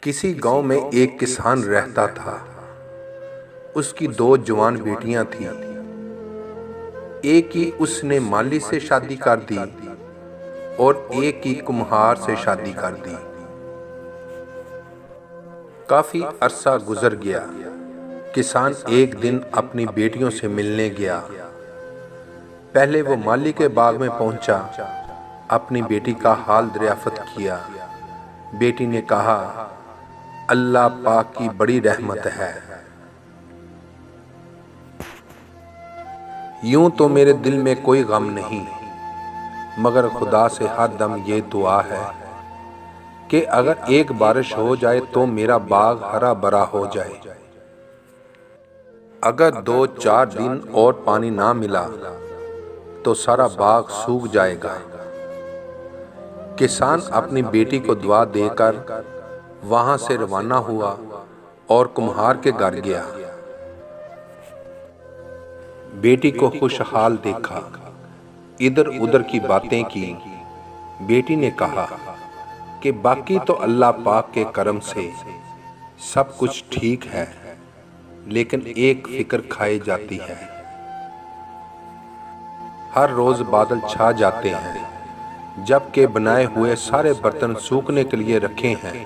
کسی گاؤں میں ایک کسان رہتا تھا۔ اس کی 2 جوان بیٹیاں تھیں۔ ایک کی اس نے مالی سے شادی کر دی اور ایک کی کمہار سے شادی کر دی۔ کافی عرصہ گزر گیا۔ کسان ایک دن اپنی بیٹیوں سے ملنے گیا۔ پہلے وہ مالی کے باغ میں پہنچا، اپنی بیٹی کا حال دریافت کیا۔ بیٹی نے کہا، اللہ پاک کی بڑی رحمت ہے۔ یوں تو میرے دل میں کوئی غم نہیں، مگر خدا سے ہر دم یہ دعا ہے کہ اگر ایک بارش ہو جائے تو میرا باغ ہرا بھرا ہو جائے۔ اگر 2-4 دن اور پانی نہ ملا تو سارا باغ سوکھ جائے گا۔ کسان اپنی بیٹی کو دعا دے کر وہاں سے روانہ ہوا اور کمہار کے گھر گیا۔ بیٹی کو خوشحال دیکھا، ادھر ادھر کی باتیں کی۔ بیٹی نے کہا کہ باقی تو اللہ پاک کے کرم سے سب کچھ ٹھیک ہے، لیکن ایک فکر کھائی جاتی ہے۔ ہر روز بادل چھا جاتے ہیں، جبکہ بنائے ہوئے سارے برتن سوکھنے کے لیے رکھے ہیں۔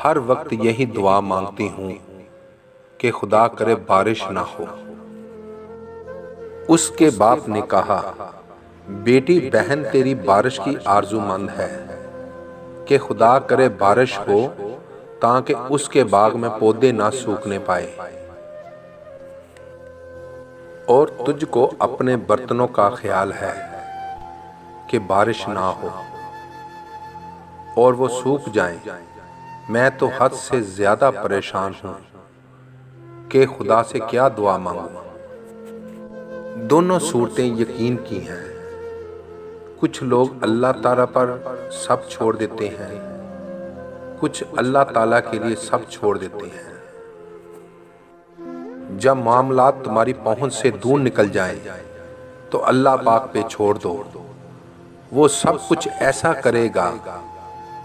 ہر وقت یہی دعا مانگتی ہوں کہ خدا کرے بارش نہ ہو۔ اس کے باپ نے کہا، بیٹی بہن تیری بارش کی آرزو مند ہے کہ خدا کرے بارش ہو تاکہ اس کے باغ میں پودے نہ سوکھنے پائے، اور تجھ کو اپنے برتنوں کا خیال ہے کہ بارش نہ ہو اور وہ سوکھ جائیں۔ میں تو حد سے زیادہ پریشان ہوں کہ خدا سے کیا دعا مانگوں۔ دونوں صورتیں یقین کی ہیں۔ کچھ لوگ اللہ تعالیٰ پر سب چھوڑ دیتے ہیں، کچھ اللہ تعالیٰ کے لیے سب چھوڑ دیتے ہیں۔ جب معاملات تمہاری پہنچ سے دور نکل جائیں تو اللہ پاک پہ چھوڑ دو، وہ سب کچھ ایسا کرے گا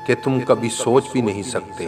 کہ تم کبھی سوچ بھی نہیں سکتے۔